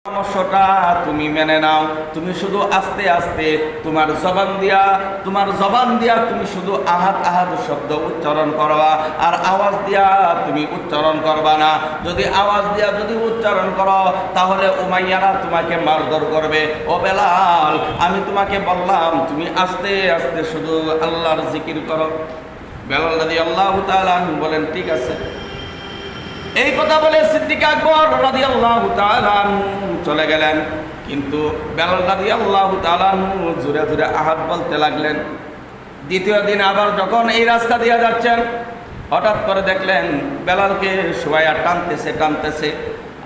পরামর্শটা তুমি মেনে নাও। তুমি শুধু আস্তে আস্তে তোমার জবান দিয়া তুমি শুধু আহাদ আহাদ শব্দ উচ্চারণ করবা, আর আওয়াজ দিয়া তুমি উচ্চারণ করবা না। যদি আওয়াজ দিয়া যদি উচ্চারণ করো তাহলে উমাইয়ারা তোমাকে মারধর করবে। ও বেলাল, আমি তোমাকে বললাম তুমি আস্তে আস্তে শুধু আল্লাহর জিকির করো। বেলাল রাদিয়াল্লাহু তাআলা আনহু বলেন ঠিক আছে। এই কথা বলে সিদ্দিক আকবর রাদিয়াল্লাহু তাআলা আনহু চলে গেলেন। কিন্তু বেলাল রাদিয়াল্লাহু তাআলা আনহু জোরে জোরে আহাদ বলতে লাগলেন। দ্বিতীয় দিন আবার যখন এই রাস্তা দিয়ে যাচ্ছেন, হঠাৎ করে দেখলেন বেলালকে শোয়া টানতেছে।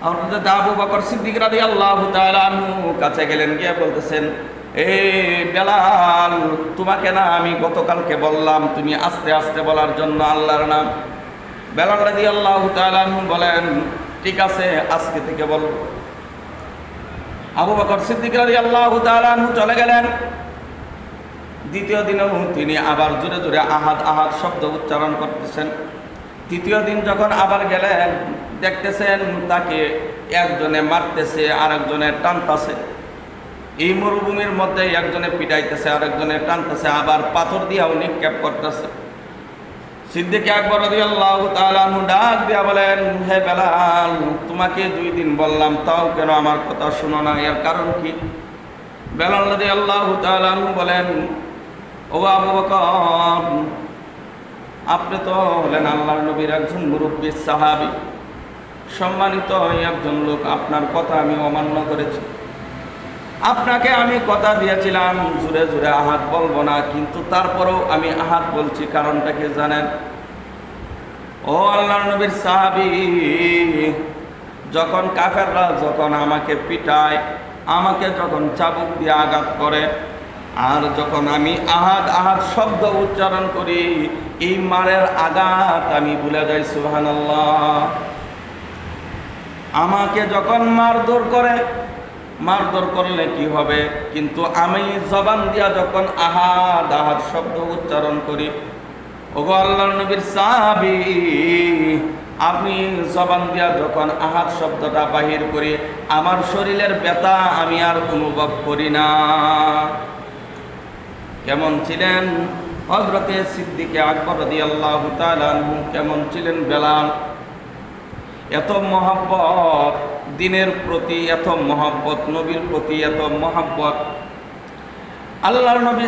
হযরত আবু বকর সিদ্দিক রাদিয়াল্লাহু তাআলা আনহু কাছে গেলেন, গিয়ে বলতেছেন, এই বেলাল, তোমাকে না আমি গতকালকে বললাম তুমি আস্তে আস্তে বলার জন্য আল্লাহর নাম। বেলাল রাদিয়াল্লাহু তাআলা আনহু বলেন ঠিক আছে, আজকে থেকে বলবো। আবু বকর সিদ্দিক রাদিয়াল্লাহু তাআলা আনহু চলে গেলেন। দ্বিতীয় দিনেও তিনি আবার জোরে জোরে আহাদ আহাদ শব্দ উচ্চারণ করতেছেন। তৃতীয় দিন যখন আবার গেলেন, দেখতেছেন তাকে একজনে মারতেছে আর একজনে টানতেছে। এই মরুভূমির মধ্যে একজনে পিটাইতেছে আর একজনে টানতেছে, আবার পাথর দিয়েও নিক্ষেপ করতেছে। সিদ্দিক আকবর রাদিয়াল্লাহু তাআলা আনহু ডাক দিয়া বলেন, হে বেলাল, তোমাকে 2 দিন বললাম তাও কেন আমার কথা শোনো না, এর কারণ কি? বেলাল রাদিয়াল্লাহু তাআলা আনহু বলেন, ও আবু বকর, আপনি তো হলেন আল্লাহর নবীর একজন মুরব্বী সাহাবী, সম্মানিত একজন লোক, আপনার কথা আমি অমান্য করেছি। আপনাকে আমি কথা দিয়েছিলাম জোরে জোরে আহাদ বলবো না, কিন্তু তারপরেও আমি আহাদ বলছি। কারণটা কি জানেন? ও আল্লাহর নবীর সাহাবী, যখন কাফেররা যখন আমাকে পিটায়, আমাকে যখন চাবুক দিয়ে আঘাত করে, আর যখন আমি আহাদ আহাদ শব্দ উচ্চারণ করি, এই মারের আঘাত আমি ভুলে যাই। সুবহানাল্লাহ। আমাকে যখন মারধর করলে কি হবে, কিন্তু আমি জবান দিয়া যখন আহাদ আহাদ শব্দ উচ্চারণ করি, ওগো আল্লাহর নবীর সাহাবী, আমি জবান দিয়া যখন আহাদ শব্দটা বাহির করি, আমার শরীরের ব্যথা আমি আর অনুভব করি না। কেমন ছিলেন হযরতে সিদ্দিক আকবর রাদিয়াল্লাহু তাআলা আনহু, কেমন ছিলেন বেলাল? এত মহব্বত দিনের প্রতি, এত মহব্বত নবীর প্রতি, এত মহব্বত আল্লাহর নবী